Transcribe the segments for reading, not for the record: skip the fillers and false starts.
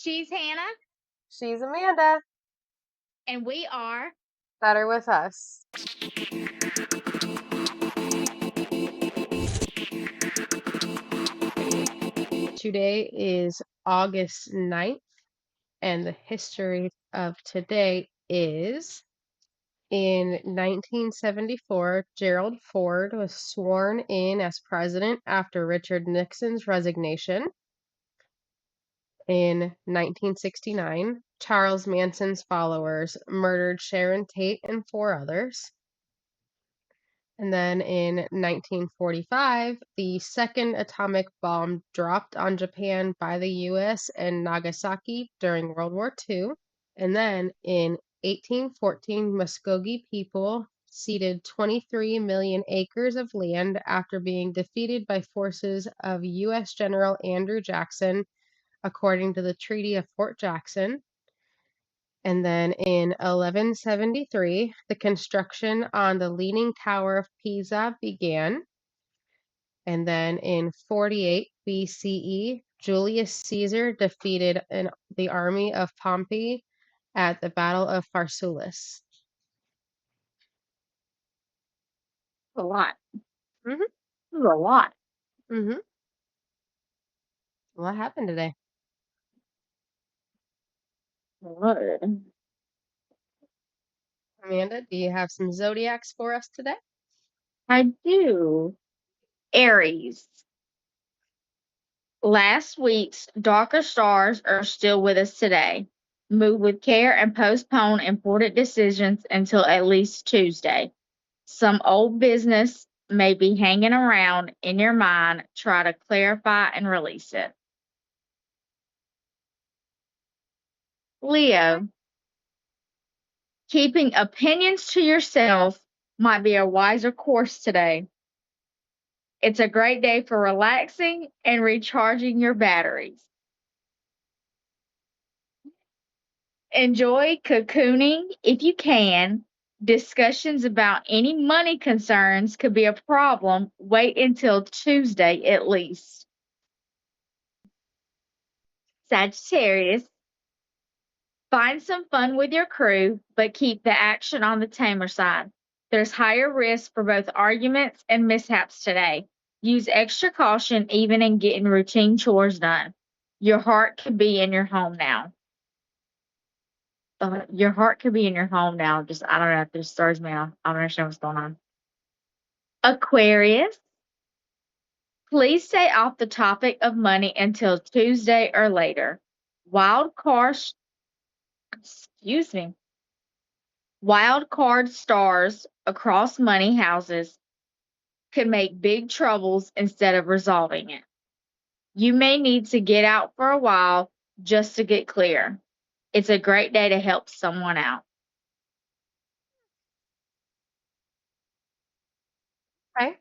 She's Hannah, She's Amanda. and we are Better with us. Today is August 9th, and the history of today is in 1974, Gerald Ford was sworn in as president after Richard Nixon's resignation. In 1969, Charles Manson's followers murdered Sharon Tate and 4 others. And then in 1945, the second atomic bomb dropped on Japan by the US in Nagasaki during World War II. And then in 1814, Muskogee people ceded 23 million acres of land after being defeated by forces of US General Andrew Jackson, according to the Treaty of Fort Jackson. And then in 1173, the construction on the Leaning Tower of Pisa began. And then in 48 BCE, Julius Caesar defeated the army of Pompey at the Battle of Pharsalus. a lot. Mm-hmm. This is a lot. Mm-hmm. What happened today? Good. Amanda, do you have some zodiacs for us today? I do. Aries. Last week's darker stars are still with us today. Move with care and postpone important decisions until at least Tuesday. Some old business may be hanging around in your mind. Try to clarify and release it. Leo. Keeping opinions to yourself might be a wiser course today. It's a great day for relaxing and recharging your batteries. Enjoy cocooning if you can. Discussions about any money concerns could be a problem. Wait until Tuesday at least. Sagittarius. Find some fun with your crew, but keep the action on the tamer side. There's higher risk for both arguments and mishaps today. Use extra caution even in getting routine chores done. Your heart could be in your home now. Your heart could be in your home now. Just, I don't know. It just throws me off. I don't understand what's going on. Aquarius. Please stay off the topic of money until Tuesday or later. Wild card stars across money houses could make big troubles instead of resolving it. You may need to get out for a while just to get clear. It's a great day to help someone out. Okay.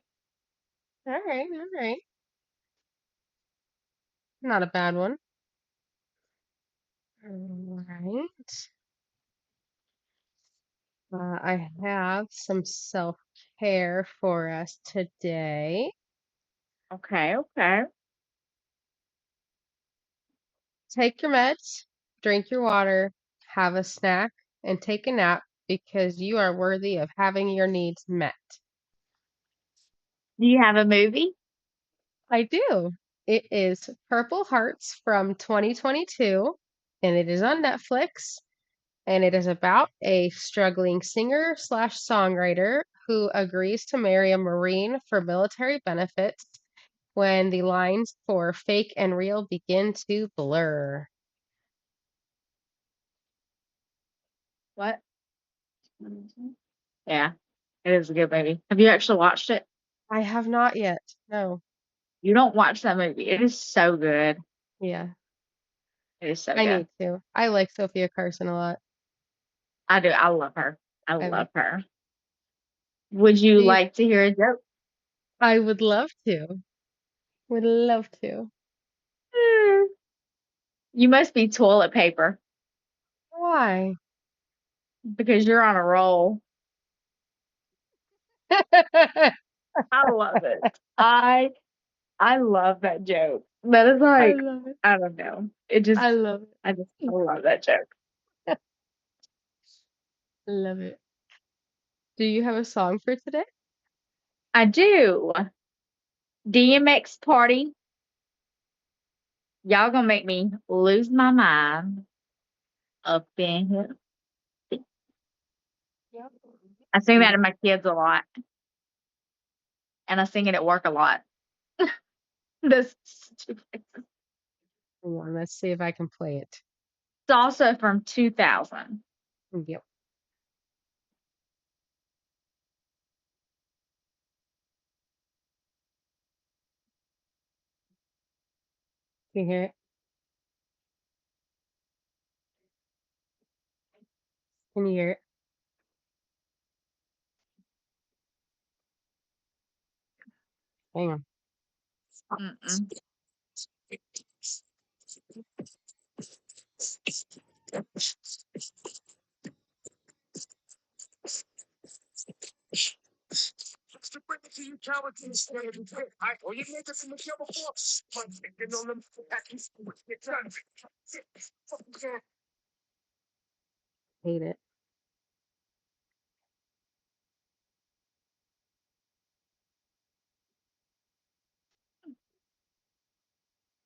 All right. Not a bad one. All right. I have some self-care for us today. Okay. Take your meds, drink your water, have a snack, and take a nap because you are worthy of having your needs met. Do you have a movie? I do. It is Purple Hearts from 2022, and it is on Netflix, and it is about a struggling singer slash songwriter who agrees to marry a Marine for military benefits when the lines for fake and real begin to blur. What? Yeah, it is a good movie. Have you actually watched it? I have not yet. No. You don't watch that movie. It is so good. Yeah, It is so I good. need to. I like Sophia Carson a lot. I do. I love her. I I love her. Would you like to hear a joke? I would love to. Would love to. You must be toilet paper Why? because you're on a roll. I love it. I I love that joke. That is I like, love it. I don't know. It just, I love I love that joke. it. Love it. Do you have a song for today? I do. DMX party. Y'all gonna make me lose my mind up in here. Yep. I sing that to my kids a lot, and I sing it at work a lot. This it's Hold on, let's see if I can play it. also from 2000. Yep. Can you hear it? Can you hear it? Hang on. Mm-mm. Hate it.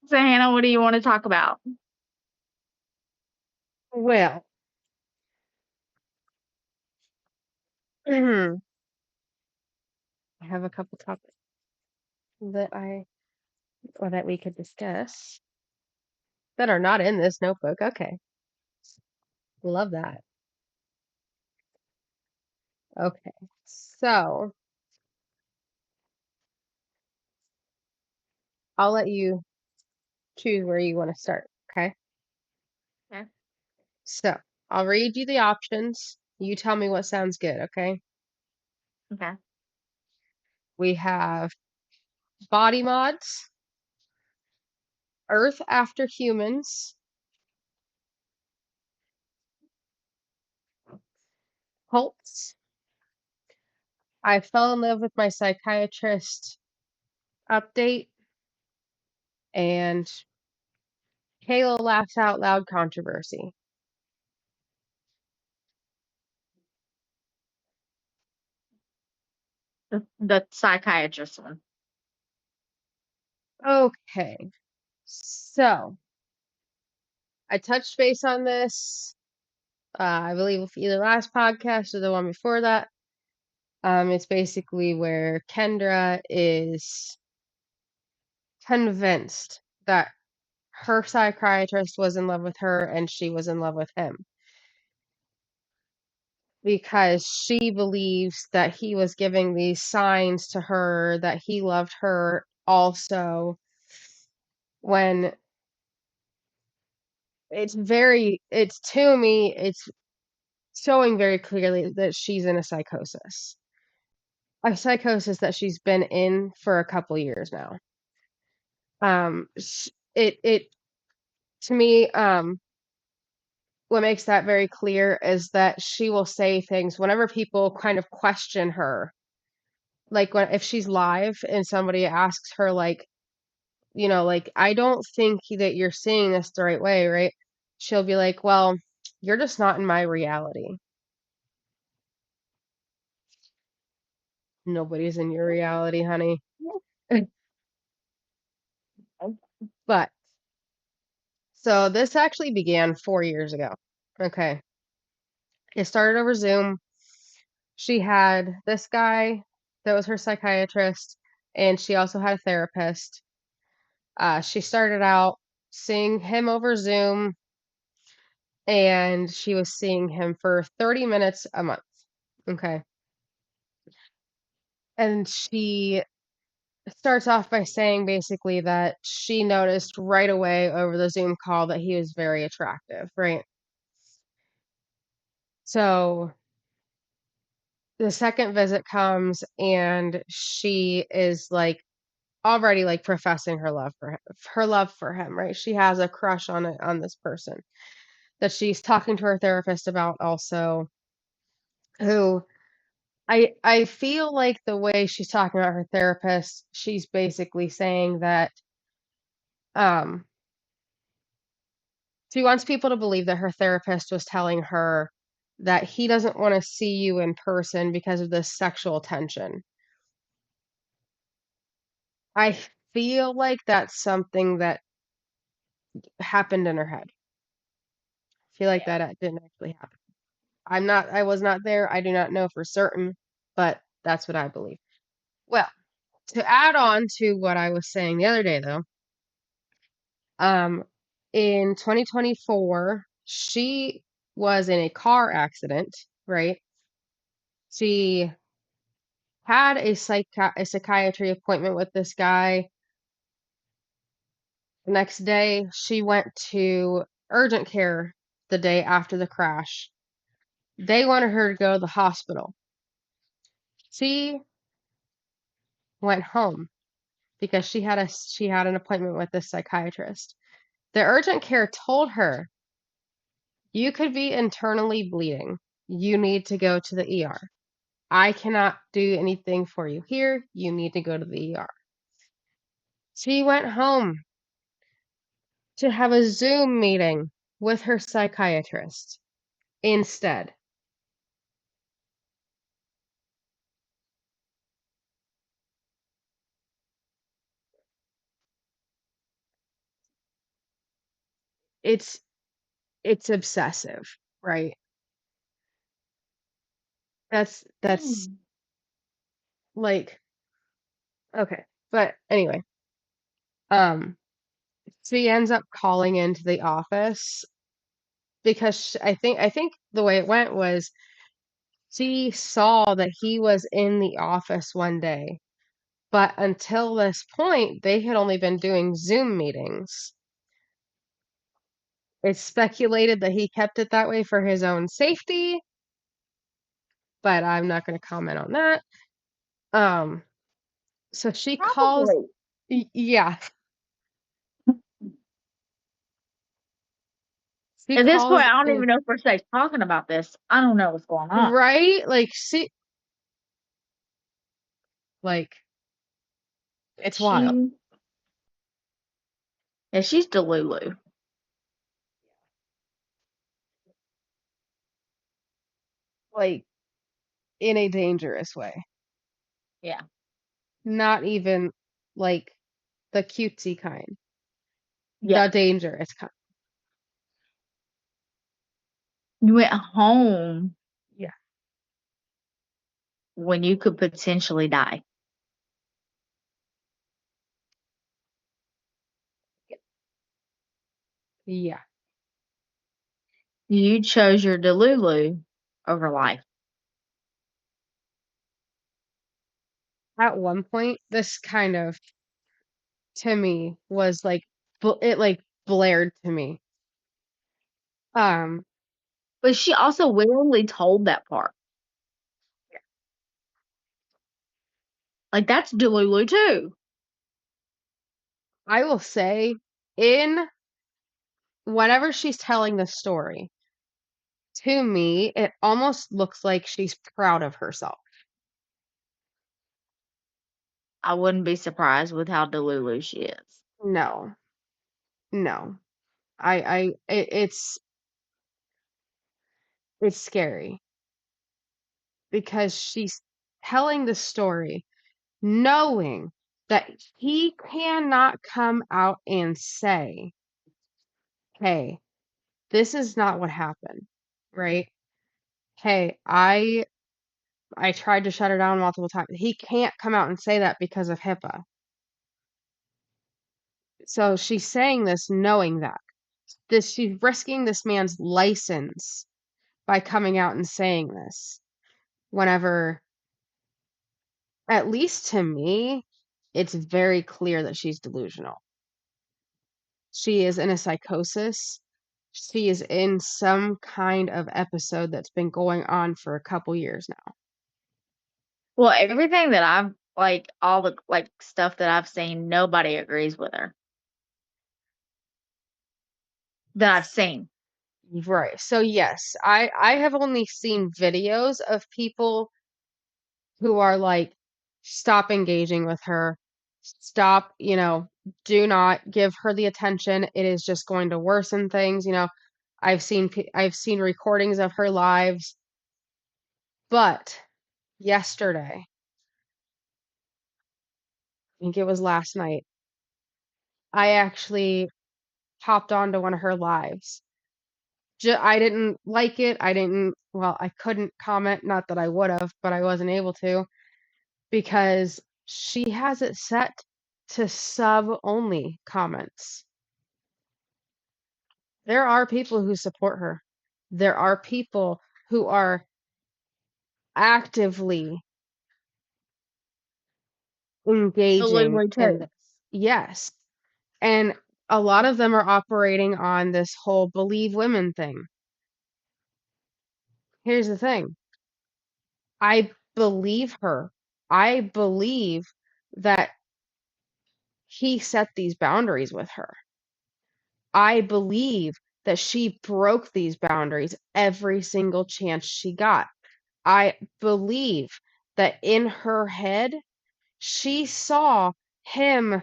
So Hannah, what do you want to talk about? Well, I have a couple topics that we could discuss that are not in this notebook. Okay. Love that. Okay. So I'll let you choose where you want to start. Okay. Okay. So I'll read you the options. You tell me what sounds good. Okay. Okay. We have body mods, Earth after humans, cults. I fell in love with my psychiatrist update and Kayla laughs out loud controversy. The psychiatrist one. Okay. So I touched base on this, I believe either last podcast or the one before that. It's basically where Kendra is convinced that her psychiatrist was in love with her and she was in love with him because she believes that he was giving these signs to her that he loved her also when it's to me, it's showing very clearly that she's in a psychosis that she's been in for a couple years now. It to me, what makes that very clear is that she will say things whenever people kind of question her, like if she's live and somebody asks her, like, like, I don't think that you're seeing this the right way, right? She'll be like, well, you're just not in my reality. Nobody's in your reality, honey. But so this actually began 4 years ago. Okay. It started over Zoom. She had this guy that was her psychiatrist, and she also had a therapist. She started out seeing him over Zoom, and she was seeing him for 30 minutes a month. Okay. And she starts off by saying basically that she noticed right away over the Zoom call that he was very attractive, right? So the second visit comes and she is like already like professing her love for him, right? She has a crush on this person that she's talking to her therapist about also, who I feel like the way she's talking about her therapist, she's basically saying that um she wants people to believe that her therapist was telling her that he doesn't want to see you in person because of this sexual tension. I feel like that's something that happened in her head. I feel like Yeah. that didn't actually happen. I was not there. I do not know for certain, but that's what I believe. Well, to add on to what I was saying the other day though, um, in 2024, she was in a car accident, right? She had a psychiatry appointment with this guy. The next day, she went to urgent care the day after the crash. They wanted her to go to the hospital. She went home because she had an appointment with this psychiatrist. The urgent care told her, "You could be internally bleeding. You need to go to the ER. I cannot do anything for you here. You need to go to the ER." She went home to have a Zoom meeting with her psychiatrist instead. It's it's obsessive, right? That's Mm. like okay. But anyway, um she ends up calling into the office because I think the way it went was she saw that he was in the office one day, but until this point, they had only been doing Zoom meetings. It's speculated that he kept it that way for his own safety, but I'm not going to comment on that. Um, so she calls, Probably. yeah, she At this point, calls I don't in, even know if we're safe talking about this. I don't know what's going on. right? Like, it's wild. She, yeah, she's Delulu. Like, in a dangerous way. Yeah. Not even like the cutesy kind, Yeah. the dangerous kind. You went home Yeah. when you could potentially die. Yeah. You chose your Delulu over life. At one point, this kind of to me was like it like blared to me. Um, But she also willingly told that part. Like, that's Delulu too. I will say in whenever she's telling the story, to me, it almost looks like she's proud of herself. I wouldn't be surprised with how Delulu she is. No, no. It's scary because she's telling the story knowing that he cannot come out and say, "Hey, this is not what happened." Right? "Hey, I tried to shut her down multiple times." He can't come out and say that because of HIPAA. So she's saying this knowing that. She's risking this man's license by coming out and saying this. Whenever, at least to me, it's very clear that she's delusional. She is in a psychosis. She is in some kind of episode that's been going on for a couple years now. Well, everything that I've like all the like stuff that I've seen, nobody agrees with her that I've seen. Right. So yes, I have only seen videos of people who are like, stop engaging with her, stop, do not give her the attention. It is just going to worsen things. I've seen recordings of her lives, but yesterday, I think it was last night, I actually hopped onto one of her lives. I didn't like it. Well, I couldn't comment, not that I would have, but I wasn't able to because she has it set to sub only comments. There are people who support her. There are people who are actively engaging Absolutely in true. this. Yes. And a lot of them are operating on this whole believe women thing. Here's the thing. I believe her. I believe that he set these boundaries with her. I believe that she broke these boundaries every single chance she got. I believe that in her head, she saw him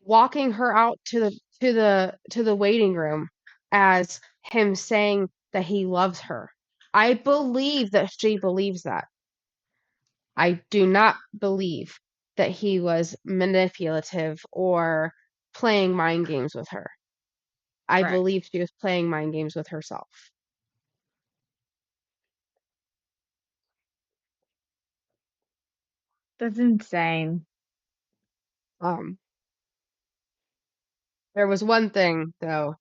walking her out to the waiting room as him saying that he loves her. I believe that she believes that. I do not believe that he was manipulative or playing mind games with her. I Right. believe she was playing mind games with herself. That's insane. Um, there was one thing though,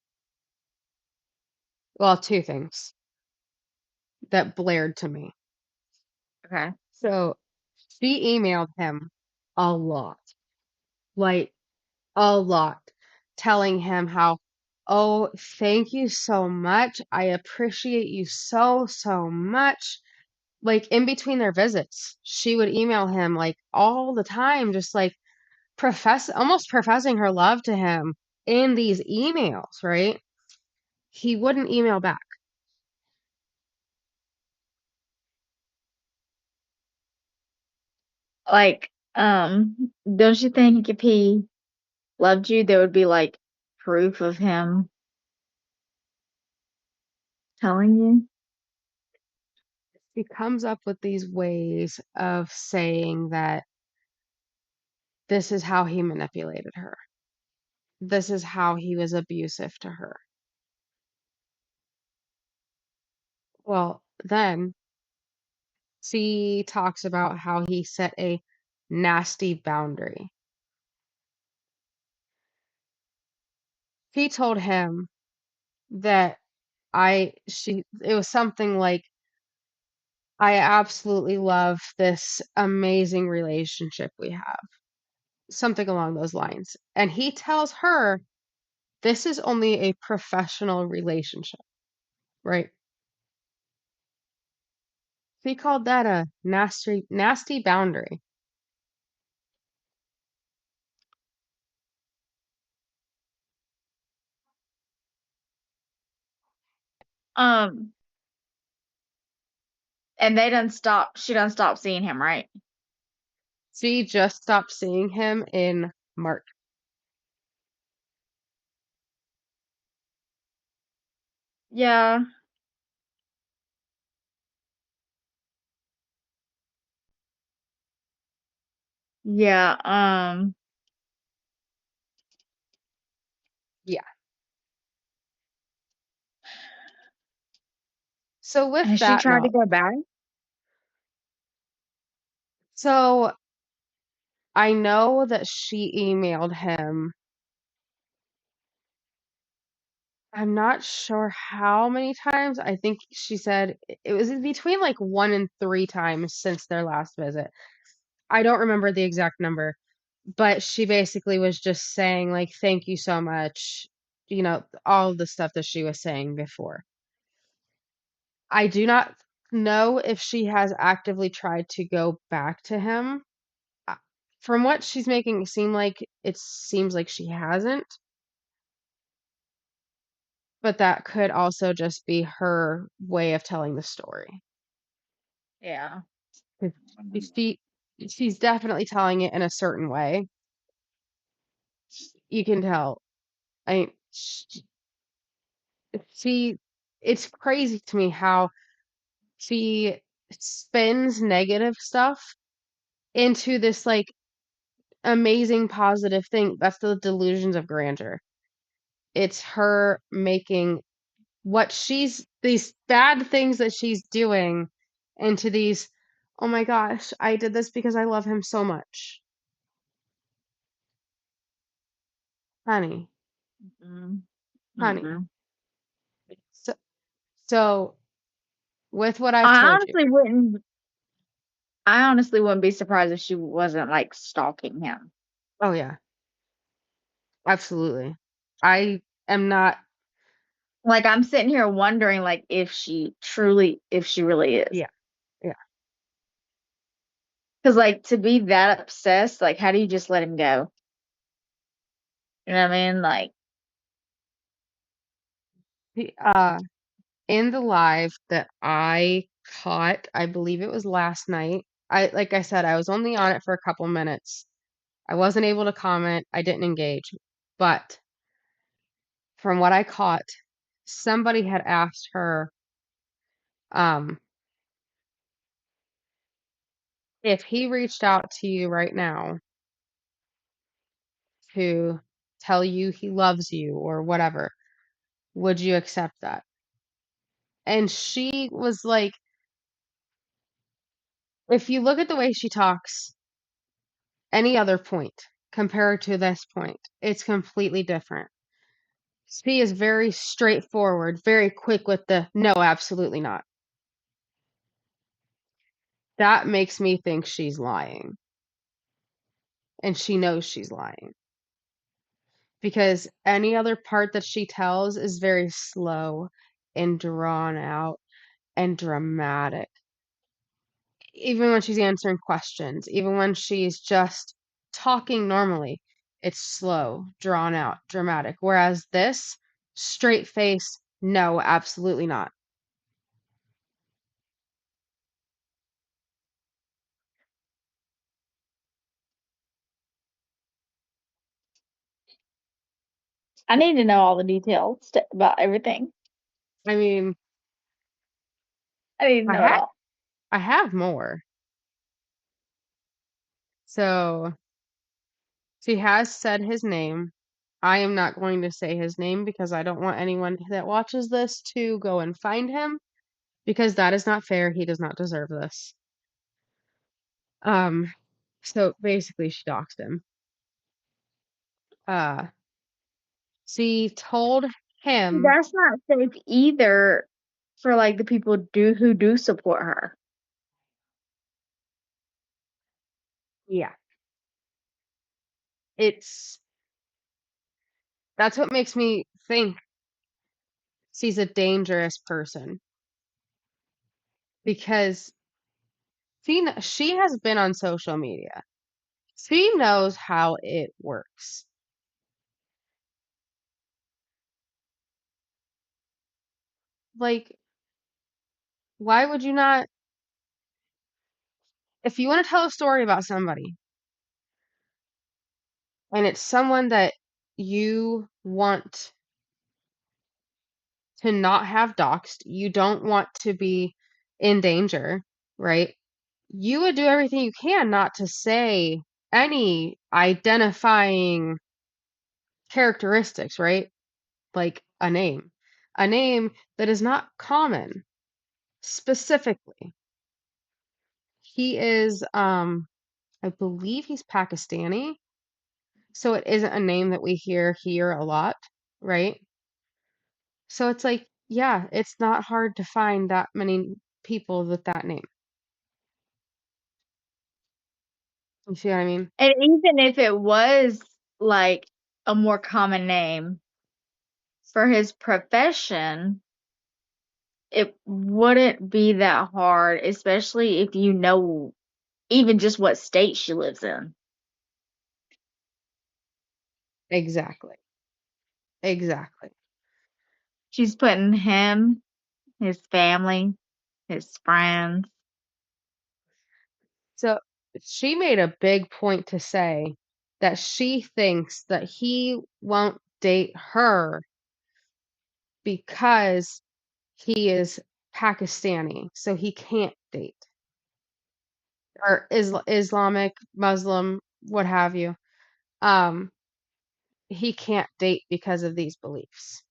well, two things that blared to me. Okay. So she emailed him a lot, like a lot, telling him how, oh, thank you so much. I appreciate you so, so much. Like in between their visits, she would email him like all the time, just like almost professing her love to him in these emails, right? He wouldn't email back. Like, don't you think if he loved you, there would be like proof of him telling you? He comes up with these ways of saying that this is how he manipulated her. This is how he was abusive to her. Well, then she talks about how he set a nasty boundary. She told him that it was something like, I absolutely love this amazing relationship we have, something along those lines. And he tells her this is only a professional relationship, right? He called that a nasty, nasty boundary. Um, and she done stop seeing him, right? She just stopped seeing him in March. Yeah. Yeah. Yeah. So with Has she that tried to note, go back? so I know that she emailed him. I'm not sure how many times. I think she said it was between like 1 and 3 times since their last visit. I don't remember the exact number, but she basically was just saying like, thank you so much, all the stuff that she was saying before. I do not know if she has actively tried to go back to him. Uh, From what she's making it seem like, it seems like she hasn't, but that could also just be her way of telling the story. Yeah. She she's definitely telling it in a certain way. You can tell. I she it's crazy to me how she spins negative stuff into this like amazing positive thing. That's the delusions of grandeur. It's her making these bad things that she's doing into these, oh my gosh, I did this because I love him so much. Honey, Mm-mm. honey. Mm-mm. So, so with what I've I told you, honestly wouldn't. I honestly wouldn't be surprised if she wasn't like stalking him. oh yeah, absolutely. I am not, Like I'm sitting here wondering, like if she really is, yeah, yeah. because like to be that obsessed, like how do you just let him go? You know what I mean? Like, The, in the live that I caught, I believe it was last night. Like I said, I was only on it for a couple minutes. I wasn't able to comment. I didn't engage. But from what I caught, somebody had asked her um, if he reached out to you right now to tell you he loves you or whatever, would you accept that? And she was like, if you look at the way she talks, any other point compared to this point, it's completely different. She is very straightforward, very quick with the no, absolutely not. That makes me think she's lying. And she knows she's lying. Because any other part that she tells is very slow and drawn out and dramatic. Even when she's answering questions, even when she's just talking normally, it's slow, drawn out, dramatic. Whereas this, straight face, no, absolutely not. I need to know all the details about everything. I mean, I need to I know it have all. I have more. So she has said his name. I am not going to say his name because I don't want anyone that watches this to go and find him because that is not fair. He does not deserve this. Um, so basically she doxed him. Uh, she told him, That's not safe either for like the people who do support her. yeah, it's that's what makes me think she's a dangerous person because she has been on social media. She knows how it works. Like, why would you not, if you want to tell a story about somebody and it's someone that you want to not have doxed, you don't want to be in danger, right? You would do everything you can not to say any identifying characteristics, right? Like a name that is not common specifically. He is, I believe he's Pakistani, so it isn't a name that we hear here a lot, right? So it's like, yeah, it's not hard to find that many people with that name. You see what I mean? And even if it was like a more common name for his profession, it wouldn't be that hard, especially if you know even just what state she lives in. Exactly. Exactly. She's putting him, his family, his friends. So she made a big point to say that she thinks that he won't date her because he is Pakistani, so he can't date. Or Islamic, Muslim, what have you. Um, he can't date because of these beliefs.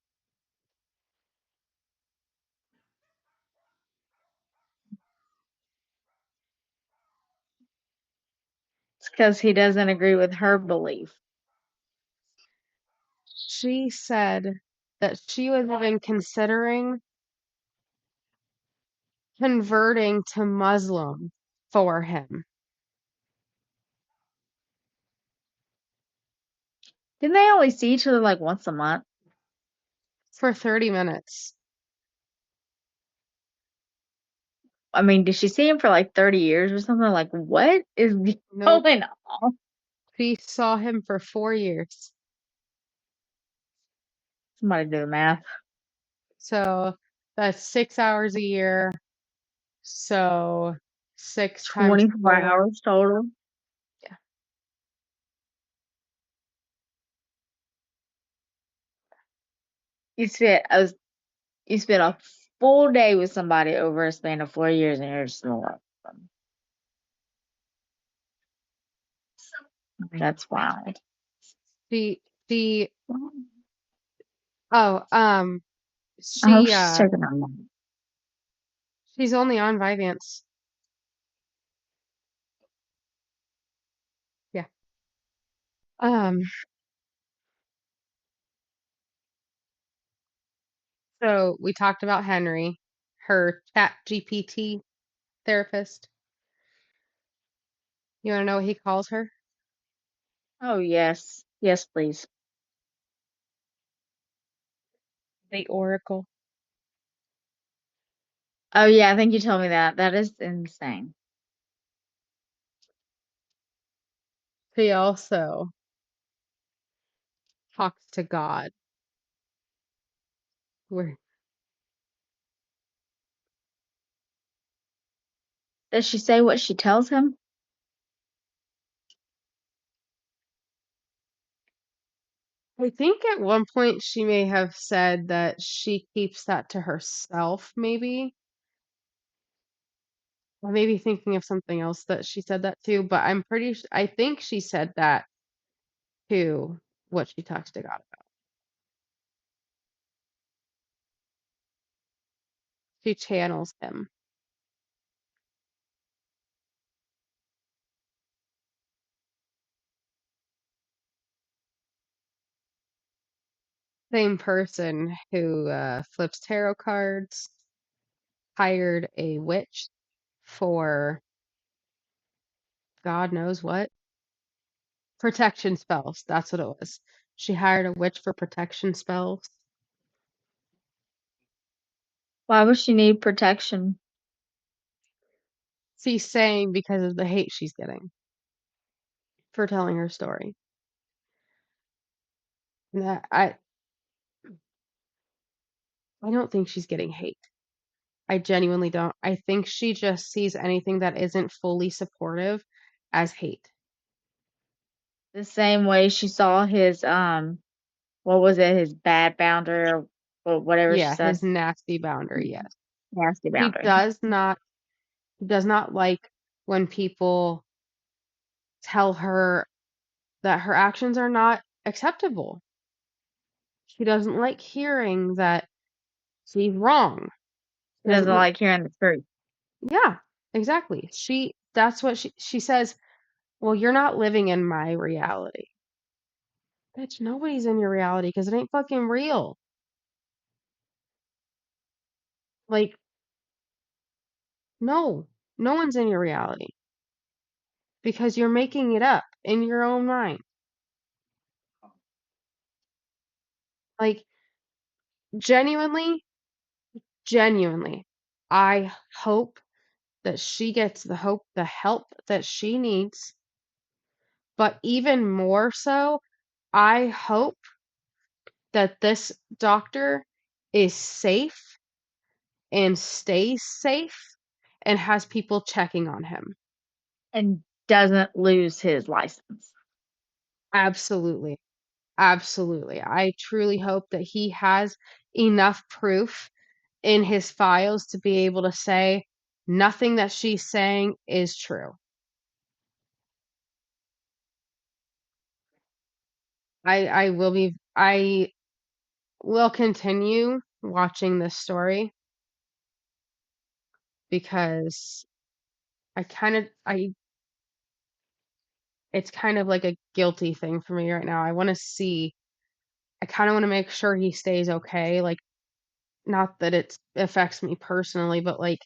It's because he doesn't agree with her belief. She said that she was even considering converting to Muslim for him Didn't they only see each other like once a month? for 30 minutes. I mean, did she see him for like 30 years or something? Like, what is Nope. going on? She saw him for 4 years. Somebody do the math. So that's 6 hours a year. So 6 times 24 4. hours total. Yeah. You spent a you spent a full day with somebody over a span of 4 years, and you're just in love with them. That's wild. She oh, I hope she she's taking her money. she's only on Vyvanse. Yeah. Um, so we talked about Henry, her chat GPT therapist. You want to know what he calls her? Oh yes, yes, please. The Oracle. Oh yeah, I think you told me that. That is insane. He also talks to God. Where Does she say what she tells him? I think at one point she may have said that she keeps that to herself, maybe. I may be thinking of something else that she said that to, but I think she said that to what she talks to God about. She channels him. Same person who flips tarot cards, hired a witch for God knows what. Protection spells. That's what it was. She hired a witch for protection spells. Why would she need protection? She's saying because of the hate she's getting for telling her story. And I don't think she's getting hate. I genuinely don't. I think she just sees anything that isn't fully supportive as hate. The same way she saw his what was it, his bad boundary or whatever she Yeah, said. his nasty boundary, yes. Nasty He boundary. does not like when people tell her that her actions are not acceptable. She doesn't like hearing that she's wrong. She She doesn't doesn't, like hearing the truth. yeah, exactly. That's what she says, well, you're not living in my reality. Bitch, nobody's in your reality because it ain't fucking real. Like, no, no one's in your reality because you're making it up in your own mind. Like, genuinely, genuinely, I hope that she gets the help that she needs. But even more so, I hope that this doctor is safe and stays safe and has people checking on him. and doesn't lose his license. Absolutely. Absolutely. I truly hope that he has enough proof in his files to be able to say nothing that she's saying is true. I will continue watching this story because I it's kind of like a guilty thing for me right now. I kind of want to make sure he stays okay. Like, not that it affects me personally, but like,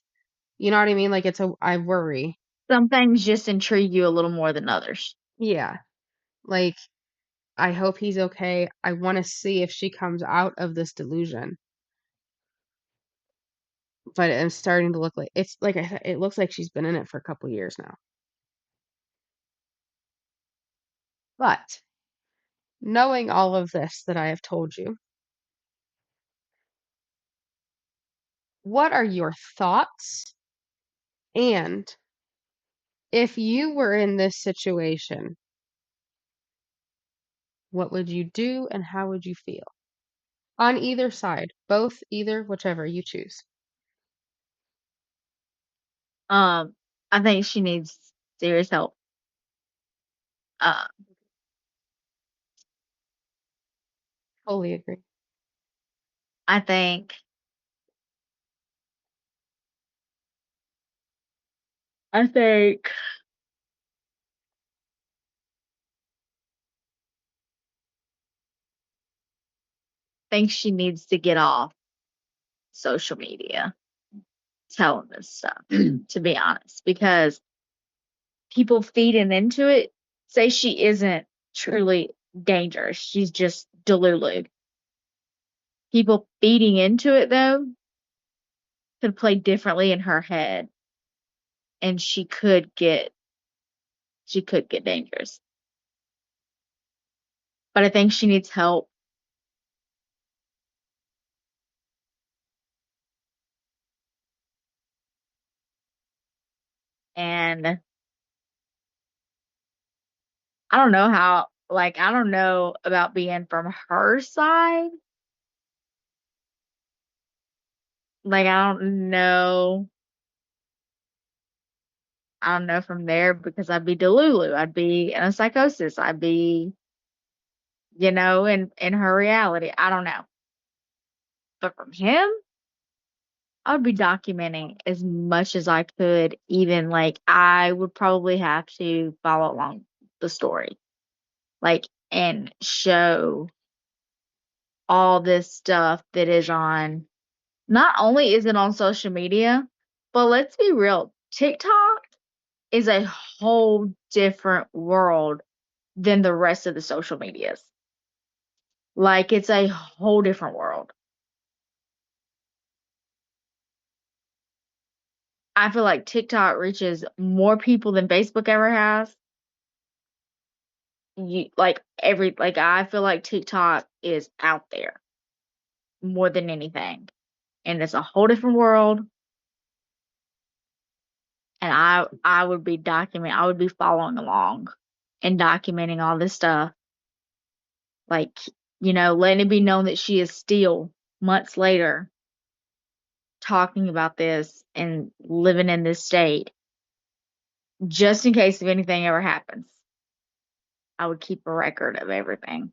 you know what I mean? Like, I worry. Some things just intrigue you a little more than others. Yeah. Like, I hope he's okay. I want to see if she comes out of this delusion. But it's starting to look like it's like I said, it looks like she's been in it for a couple years now. But knowing all of this that I have told you, what are your thoughts? And if you were in this situation, what would you do and how would you feel? On either side, both, either, whichever you choose. Um, I think she needs serious help. Uh, Fully agree. I think I think think she needs to get off social media telling this stuff, to be honest, because people feeding into it say she isn't truly dangerous. She's just delulu. People feeding into it though could play differently in her head and she could get dangerous. But I think she needs help. And I don't know how, like, I don't know about being from her side. Like, I don't know from there because I'd be delulu. I'd be in a psychosis. I'd be, in her reality. I don't know. But from him, I'd be documenting as much as I could. Even like I would probably have to follow along the story, like, and show all this stuff that is on. Not only is it on social media, but let's be real, TikTok is a whole different world than the rest of the social medias. Like, it's a whole different world. I feel like TikTok reaches more people than Facebook ever has. I feel like TikTok is out there more than anything. And it's a whole different world. And I would be following along and documenting all this stuff. Like, letting it be known that she is still months later talking about this and living in this state, just in case if anything ever happens. I would keep a record of everything.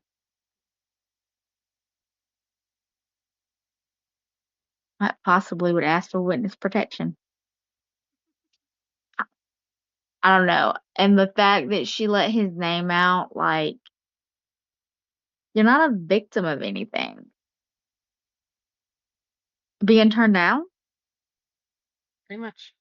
I possibly would ask for witness protection. I don't know. And the fact that she let his name out, like, you're not a victim of anything. Being turned down Pretty much.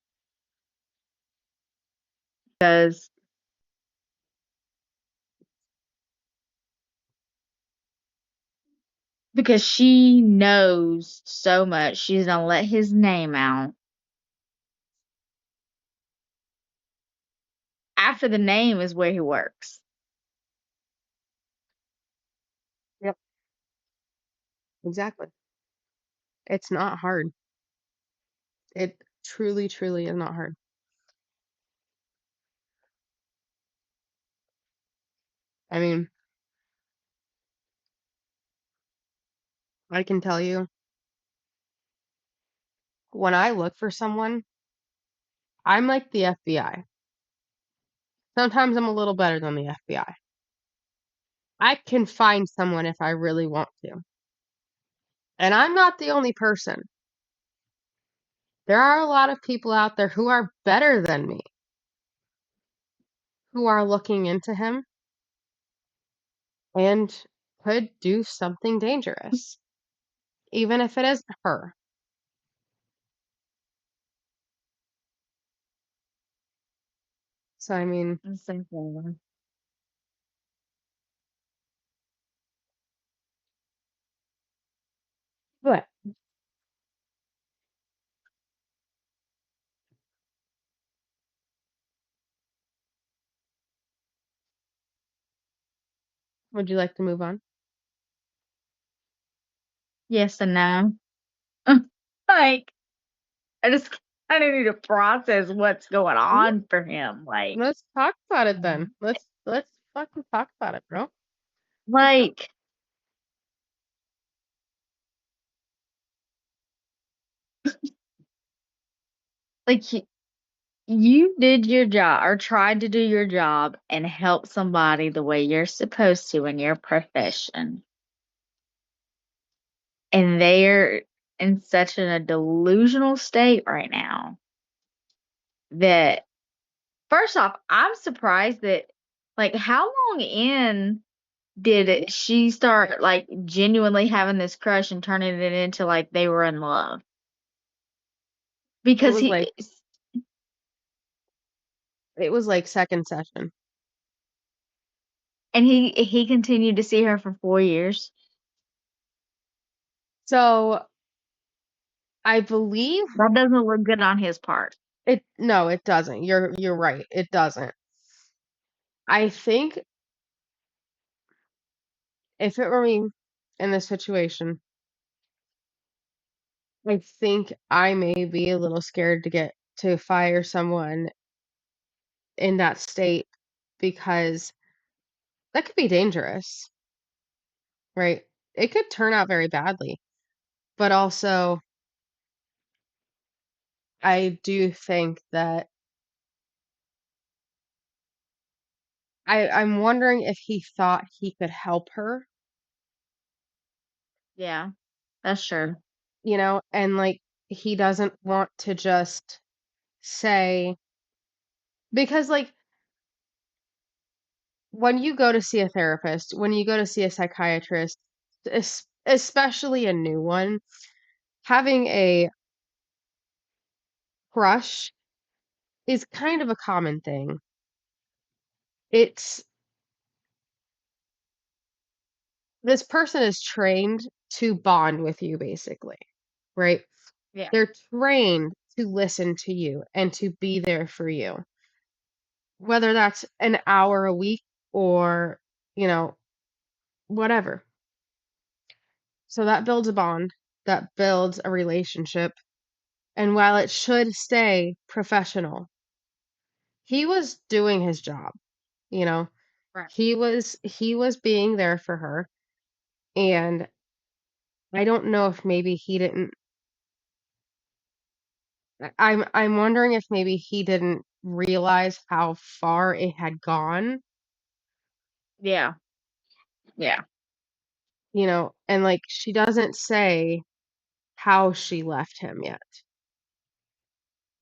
because she knows so much. She's gonna let his name out. After the name is where he works. Yep. Exactly. It's not hard. It truly, truly is not hard. I mean, I can tell you, when I look for someone, I'm like the FBI. Sometimes I'm a little better than the FBI. I can find someone if I really want to. And I'm not the only person. There are a lot of people out there who are better than me, who are looking into him and could do something dangerous, even if it isn't her. So, I mean, Exactly. what? Would you like to move on? Yes and no. Like, I just kind of need to process what's going Yeah, on for him. let's talk about it then. Mm. Let's fucking talk about it, bro. Let's go. like, like you did your job or tried to do your job and help somebody the way you're supposed to in your profession. And they're in such a delusional state right now that, first off, I'm surprised that, like, how long in she start, like, genuinely having this crush and turning it into, like, they were in love? It Because was like it was like second session. he continued to see her for 4 years. So I believe That doesn't look good on his part. it no, it doesn't. You're right. It doesn't. I think if it were me in this situation, I think I may be a little scared to get to fire someone in that state because that could be dangerous, right? It could turn out very badly. But also, I do think that I'm wondering if he thought he could help her, Yeah, that's true. and like he doesn't want to just say because like when you go to see a therapist, when you go to see a psychiatrist, especially a new one, having a crush is kind of a common thing. It's this person is trained to bond with you, basically, right? Yeah. They're trained to listen to you and to be there for you, whether that's an hour a week or, you know, whatever. So that builds a bond, that builds a relationship. And while it should stay professional, he was doing his job, you know. Right. He was being there for her, and I don't know if maybe he didn't I'm wondering if maybe he didn't realize how far it had gone, Yeah. Yeah. and like she doesn't say how she left him yet.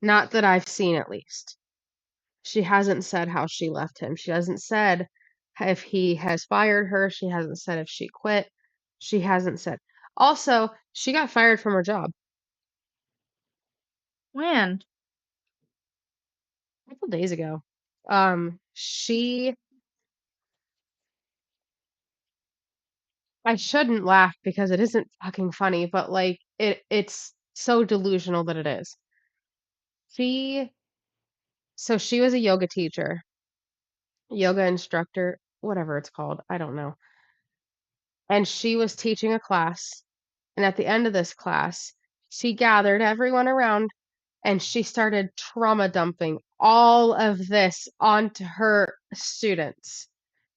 Not that I've seen at least. She hasn't said how she left him. She hasn't said if he has fired her. She hasn't said if she quit. She hasn't said. Also, she got fired from her job When? a couple days ago. She I shouldn't laugh because it isn't fucking funny, but like it's so delusional that it is. She she was a yoga teacher, yoga instructor, whatever it's called, I don't know. And she was teaching a class, and at the end of this class, she gathered everyone around and she started trauma dumping all of this onto her students.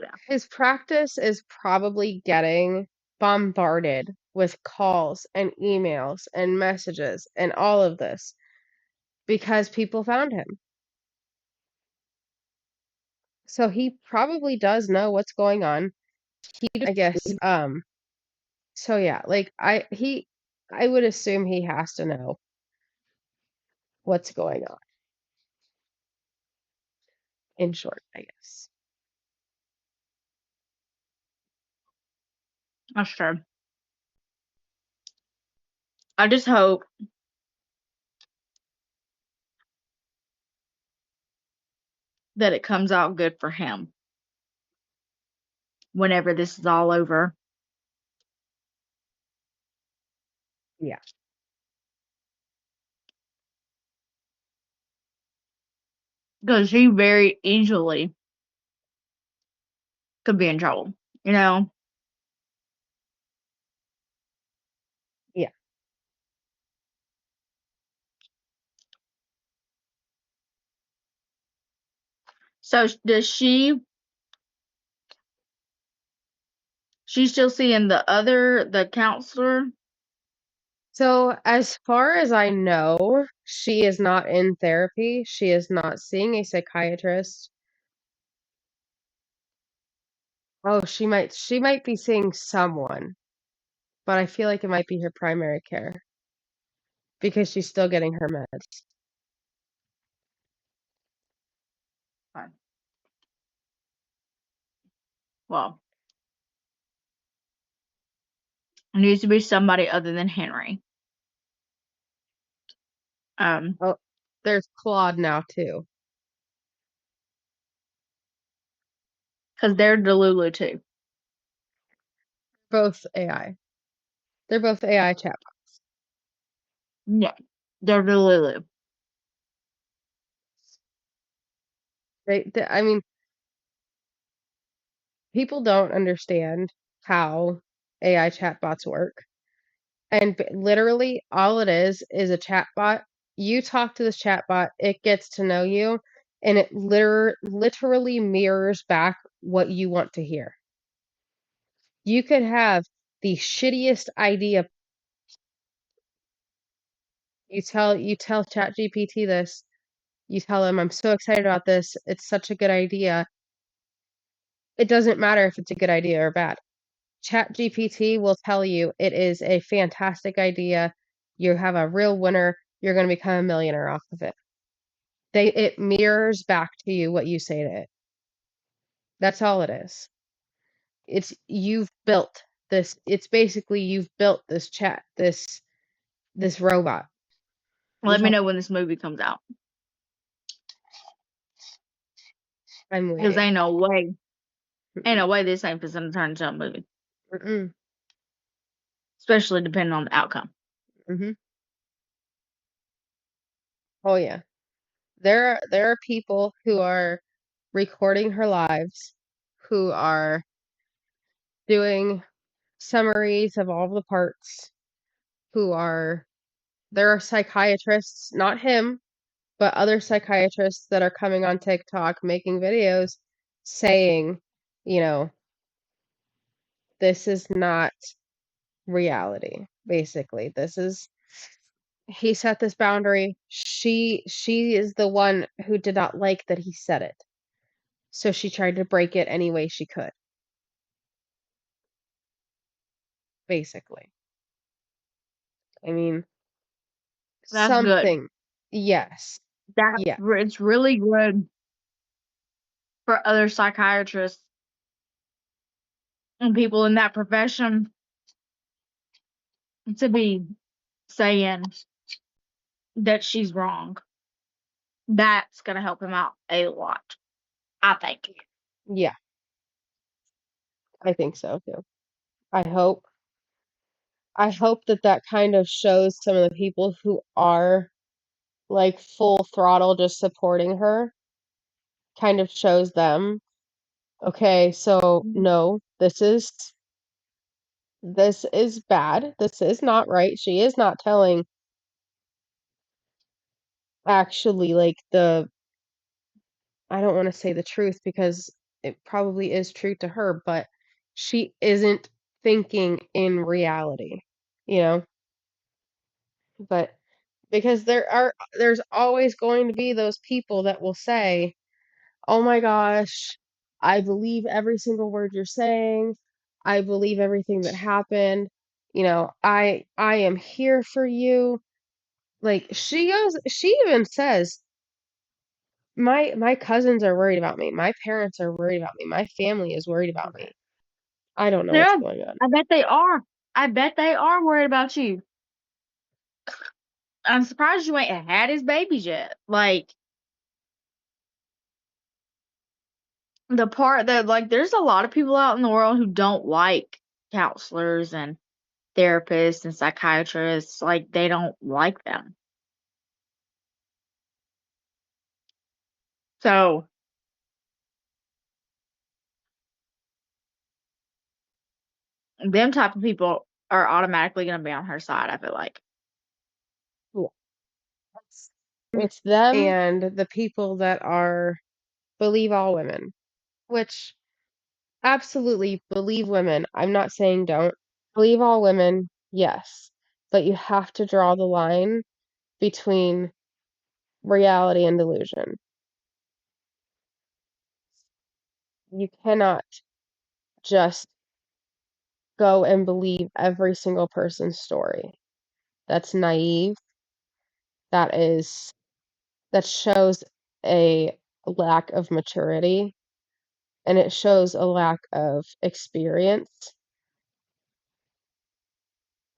Yeah. His practice is probably getting bombarded with calls and emails and messages and all of this because people found him. So he probably does know what's going on. I guess so yeah, like I would assume he has to know what's going on, in short, I guess. That's true. I just hope that it comes out good for him whenever this is all over. Yeah. Because he very easily could be in trouble, you know? Yeah. So does she's still seeing the counselor? So, as far as I know, she is not in therapy. She is not seeing a psychiatrist. Oh, she might be seeing someone, but I feel like it might be her primary care because she's still getting her meds. Fine. Well, it needs to be somebody other than Henry. Oh, there's Claude now too. Because they're Delulu too. Both AI. They're both AI chat. Yeah, they're Delulu. I mean, people don't understand how AI chatbots work. And literally, all it is a chatbot. You talk to this chatbot, it gets to know you, and it literally mirrors back what you want to hear. You could have the shittiest idea. You tell ChatGPT this. You tell him, "I'm so excited about this. It's such a good idea." It doesn't matter if it's a good idea or bad. ChatGPT will tell you it is a fantastic idea. You have a real winner. You're going to become a millionaire off of it. It mirrors back to you what you say to it. That's all it is. It's basically you've built this this robot. Let me know when this movie comes out. I'm Because waiting. ain't no way this ain't gonna turn into a movie. Mm-mm. Especially depending on the outcome. Mm-hmm. Oh yeah. There are people who are recording her lives, who are doing summaries of all the parts, who are there are psychiatrists, not him, but other psychiatrists that are coming on TikTok making videos saying, you know, this is not reality, basically. He set this boundary. She is the one who did not like that he said it. So she tried to break it any way she could, basically. I mean, That's good. something. Yes. Yeah. It's really good for other psychiatrists and people in that profession to be saying that she's wrong. That's gonna help him out a lot, I think. Yeah. I think so too. I hope that kind of shows some of the people who are like full throttle just supporting her, kind of shows them, okay, so no, this is bad. This is not right. She is not telling actually like I don't want to say the truth because it probably is true to her, but she isn't thinking in reality, you know? But because there's always going to be those people that will say, "Oh my gosh, I believe every single word you're saying. I believe everything that happened. I am here for you." Like she even says, my cousins are worried about me. My parents are worried about me. My family is worried about me. I don't know what's Yeah, going on. I bet they are. I bet they are worried about you. I'm surprised you ain't had his babies yet. Like, the part that, like, there's a lot of people out in the world who don't like counselors and therapists and psychiatrists. Like, they don't like them. So, them type of people are automatically going to be on her side, I feel like. Yeah. It's them and the people that are believe all women, which absolutely believe women. I'm not saying don't. Believe all women, yes. But you have to draw the line between reality and delusion. You cannot just go and believe every single person's story. That's naive. That is that shows a lack of maturity and it shows a lack of experience.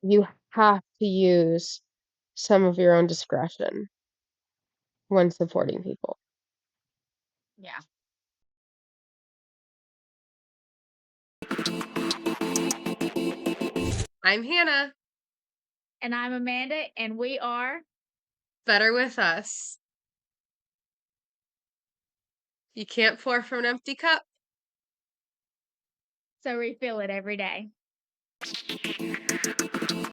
You have to use some of your own discretion when supporting people. Yeah. I'm Hannah. And I'm Amanda, and we are. Better with us. You can't pour from an empty cup. So refill it every day.